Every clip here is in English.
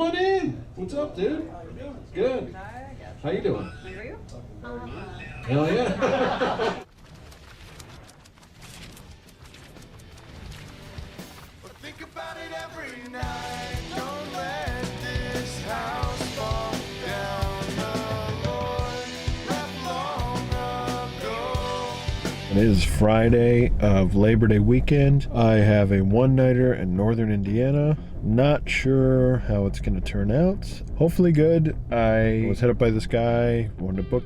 Come on in. What's up, dude? Good. How you doing? How are you? Hell yeah. Think about it every night. Don't let this house fall down. The Lord left long ago. It is Friday of Labor Day weekend. I have a one-nighter in northern Indiana. Not sure how it's going to turn out. Hopefully good. I was hit up by this guy, wanted to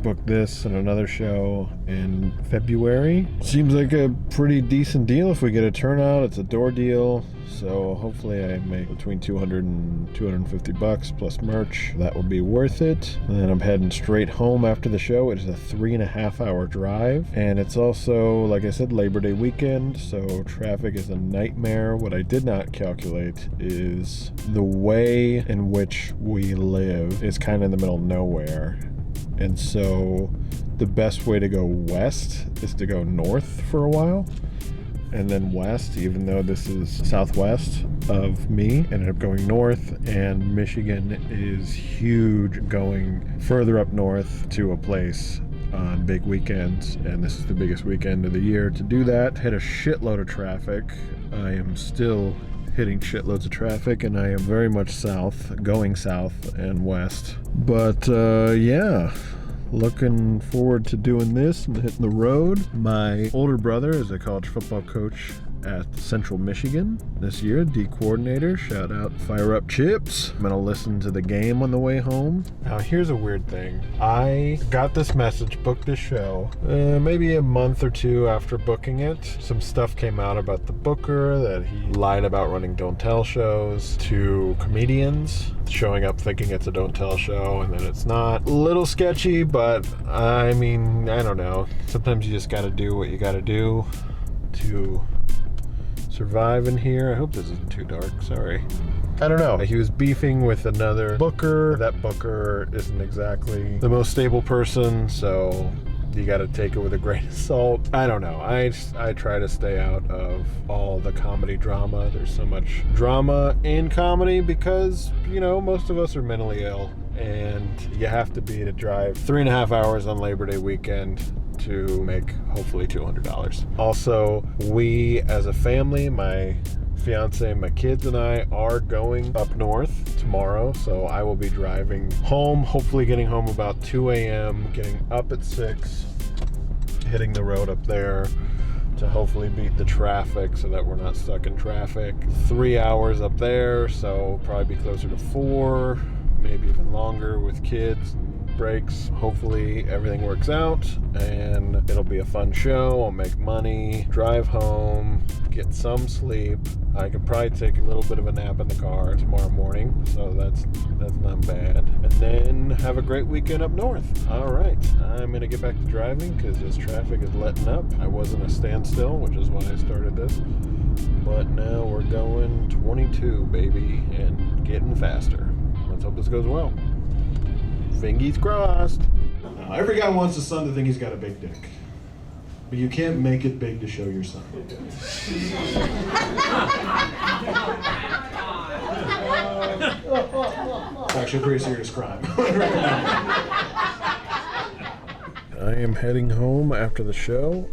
book this and another show in February. Seems like a pretty decent deal if we get a turnout. It's a door deal, so hopefully I make between $200 and $250 plus merch. That will be worth it. And then I'm heading straight home after the show. It is a 3.5 hour drive, and it's also, like I said, Labor Day weekend, so traffic is a nightmare. What I did not calculate is the way in which we live is kind of in the middle of nowhere, and so the best way to go west is to go north for a while and then west, even though this is southwest of me. Ended up going north, and Michigan is huge going further up north to a place on big weekends, and this is the biggest weekend of the year to do that. Hit a shitload of traffic. I am still hitting shitloads of traffic, and I am very much going south and west. But yeah, looking forward to doing this and hitting the road. My older brother is a college football coach at Central Michigan this year, D coordinator. Shout out, Fire Up Chips. I'm gonna listen to the game on the way home. Now here's a weird thing. I got this message, booked this show, maybe a month or two after booking it. Some stuff came out about the booker, that he lied about running don't tell shows to comedians, showing up thinking it's a don't tell show and then it's not. A little sketchy, but I mean, I don't know. Sometimes you just gotta do what you gotta do to survive in here. I hope this isn't too dark, sorry. I don't know. He was beefing with another booker. That booker isn't exactly the most stable person, so you gotta take it with a grain of salt. I don't know. I try to stay out of all the comedy drama. There's so much drama in comedy because, you know, most of us are mentally ill, and you have to be to drive 3.5 hours on Labor Day weekend to make hopefully $200. Also, we as a family, my fiance, my kids and I are going up north tomorrow, so I will be driving home, hopefully getting home about 2 a.m., getting up at 6, hitting the road up there to hopefully beat the traffic so that we're not stuck in traffic. 3 hours up there, so probably be closer to 4, maybe even longer with kids, breaks. Hopefully everything works out and it'll be a fun show. I'll make money, drive home, get some sleep. I could probably take a little bit of a nap in the car tomorrow morning, so that's not bad. And then have a great weekend up north. All right, I'm gonna get back to driving because this traffic is letting up. I wasn't a standstill, which is why I started this, but now we're going 22, baby, and getting faster. Let's hope this goes well. Fingies crossed. Every guy wants his son to think he's got a big dick, but you can't make it big to show your son. It's actually a pretty serious crime. I am heading home after the show.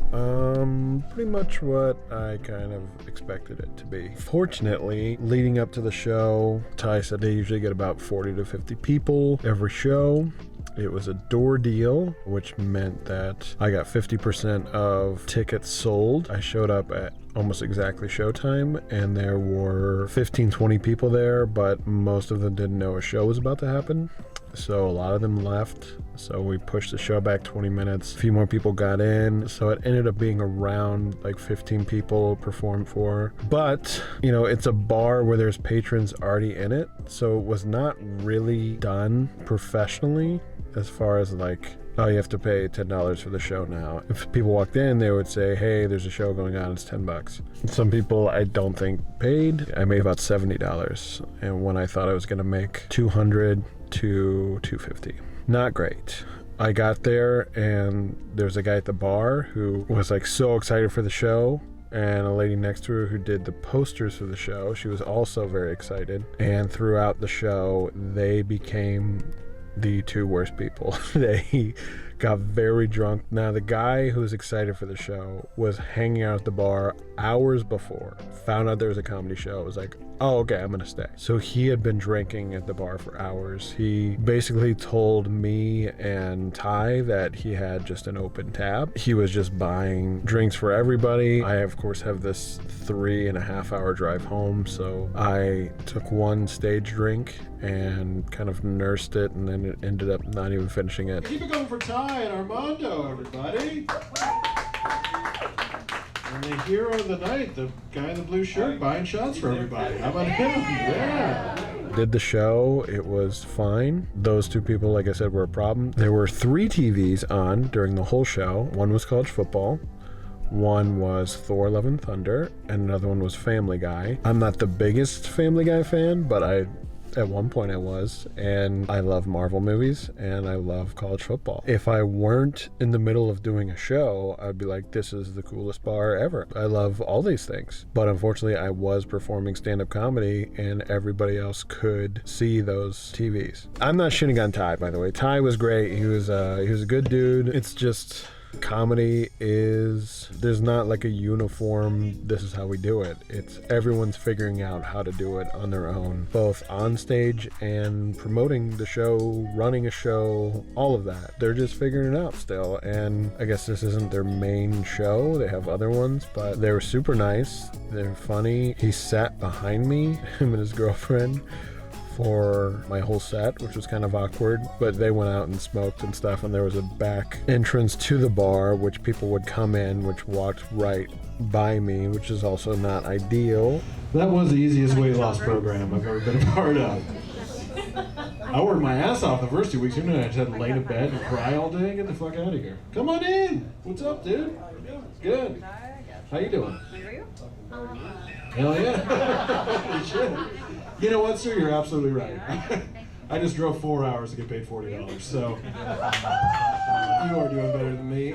Pretty much what I kind of expected it to be. Fortunately, leading up to the show, Ty said they usually get about 40 to 50 people every show. It was a door deal, which meant that I got 50% of tickets sold. I showed up at almost exactly showtime, and there were 15, 20 people there, but most of them didn't know a show was about to happen. So a lot of them left, so we pushed the show back 20 minutes. A few more people got in, so it ended up being around like 15 people performed for. But, you know, it's a bar where there's patrons already in it, so it was not really done professionally as far as like, oh, you have to pay $10 for the show now. If people walked in, they would say, hey, there's a show going on, it's $10. Some people I don't think paid. I made about $70, and when I thought I was gonna make $200 to $250. Not great. I got there and there's a guy at the bar who was like so excited for the show, and a lady next to her who did the posters for the show. She was also very excited. And throughout the show, they became the two worst people. They got very drunk. Now, the guy who was excited for the show was hanging out at the bar hours before, found out there was a comedy show, was like, oh, okay, I'm gonna stay. So he had been drinking at the bar for hours. He basically told me and Ty that he had just an open tab. He was just buying drinks for everybody. I, of course, have this 3.5 hour drive home, so I took one stage drink and kind of nursed it, and then it ended up not even finishing it. Keep it going for Ty and Armando, everybody. And the hero of the night, the guy in the blue shirt buying shots for everybody. How about him? Yeah. Did the show, it was fine. Those two people, like I said, were a problem. There were 3 TVs on during the whole show. One was college football, one was Thor Love and Thunder, and another one was Family Guy. I'm not the biggest Family Guy fan, but at one point I was, and I love Marvel movies and I love college football. If I weren't in the middle of doing a show, I'd be like, this is the coolest bar ever. I love all these things. But unfortunately, I was performing stand-up comedy and everybody else could see those TVs. I'm not shitting on Ty, by the way. Ty was great. He was a good dude. It's just, comedy is, there's not like a uniform, this is how we do it. It's everyone's figuring out how to do it on their own, both on stage and promoting the show, running a show, all of that. They're just figuring it out still. And I guess this isn't their main show. They have other ones, but they were super nice. They're funny. He sat behind me, him and his girlfriend, for my whole set, which was kind of awkward, but they went out and smoked and stuff, and there was a back entrance to the bar which people would come in, which walked right by me, which is also not ideal. That was the easiest weight loss program I've ever been a part of. I worked my ass off the first 2 weeks, and I just had to lay in bed and cry all day. Get the fuck out of here. Come on in. What's up, dude? Good. How you doing? Hell yeah. Shit. You know what, sir? You're absolutely right. I just drove 4 hours to get paid $40, so you are doing better than me.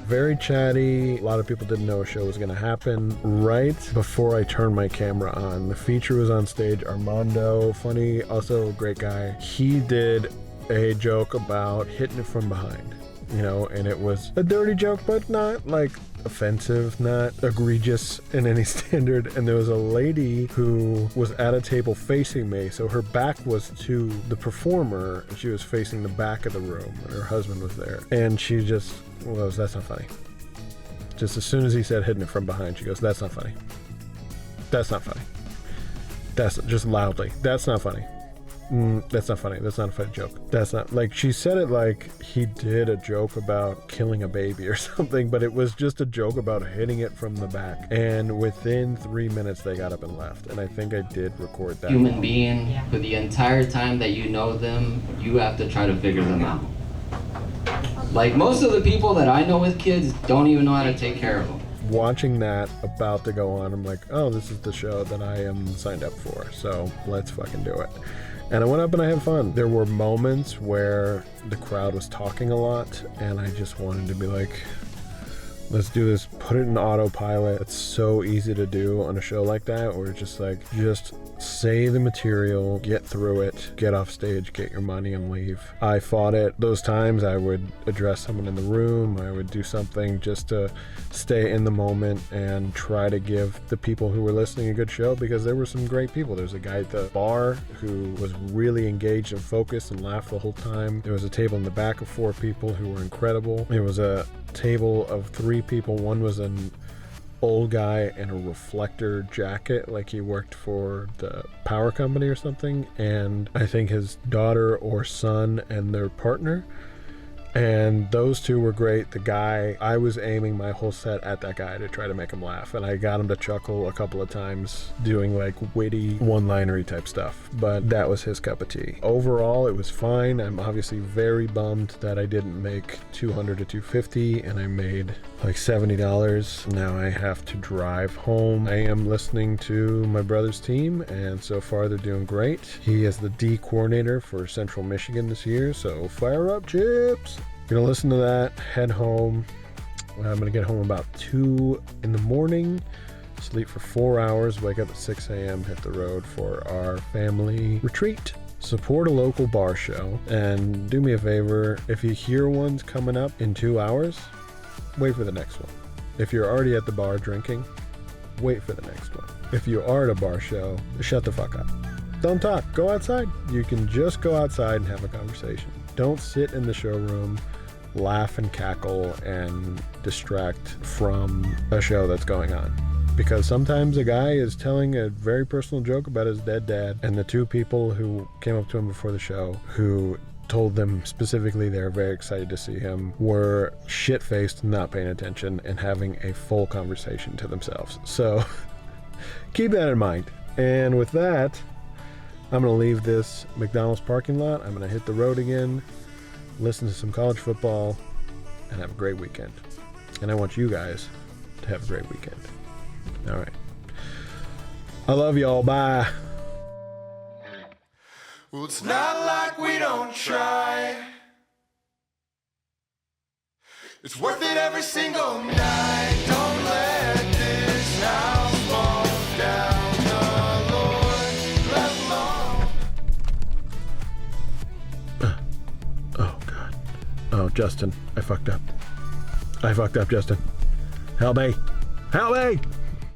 Very chatty. A lot of people didn't know a show was going to happen. Right before I turned my camera on, the feature was on stage. Armando, funny, also a great guy. He did a joke about hitting it from behind, and it was a dirty joke, but not like offensive, not egregious in any standard. And there was a lady who was at a table facing me, so her back was to the performer and she was facing the back of the room, and her husband was there, and she just goes, that's not funny. Just as soon as he said hitting it from behind, she goes, that's not funny. That's not funny. That's just loudly, that's not funny. That's not funny. That's not a funny joke. That's not, like, she said it like he did a joke about killing a baby or something, but it was just a joke about hitting it from the back. And within 3 minutes, they got up and left. And I think I did record that. Human being, for the entire time that you know them, you have to try to figure them out. Like, most of the people that I know with kids don't even know how to take care of them. Watching that about to go on, I'm like, oh, this is the show that I am signed up for, so let's fucking do it. And I went up and I had fun. There were moments where the crowd was talking a lot, and I just wanted to be like, let's do this, put it in autopilot. It's so easy to do on a show like that, where it's just like, just say the material, get through it, get off stage, get your money, and leave. I fought it. Those times I would address someone in the room, I would do something just to stay in the moment and try to give the people who were listening a good show, because there were some great people. There was a guy at the bar who was really engaged and focused and laughed the whole time. There was a table in the back of 4 people who were incredible. There was a table of 3 people. One was an old guy in a reflector jacket, like he worked for the power company or something, and I think his daughter or son and their partner. And those two were great. The guy, I was aiming my whole set at that guy to try to make him laugh, and I got him to chuckle a couple of times doing like witty one-linery type stuff, but that was his cup of tea. Overall, it was fine. I'm obviously very bummed that I didn't make $200 to $250 and I made like $70. Now I have to drive home. I am listening to my brother's team, and so far they're doing great. He is the D coordinator for Central Michigan this year, so fire up, Chips. Gonna listen to that, head home, I'm going to get home about 2 in the morning, sleep for 4 hours, wake up at 6 a.m., hit the road for our family retreat. Support a local bar show, and do me a favor, if you hear one's coming up in 2 hours, wait for the next one. If you're already at the bar drinking, wait for the next one. If you are at a bar show, shut the fuck up. Don't talk, go outside. You can just go outside and have a conversation. Don't sit in the showroom, laugh and cackle and distract from a show that's going on. Because sometimes a guy is telling a very personal joke about his dead dad, and the 2 people who came up to him before the show, who told them specifically they were very excited to see him, were shit-faced, not paying attention, and having a full conversation to themselves. So keep that in mind. And with that, I'm going to leave this McDonald's parking lot. I'm going to hit the road again, listen to some college football, and have a great weekend. And I want you guys to have a great weekend. All right. I love y'all. Bye. Well, it's not like we don't try. It's worth it every single night. Don't let this house fall down. The Lord left long. Oh, God. Oh, Justin. I fucked up. Justin. Help me. Help me!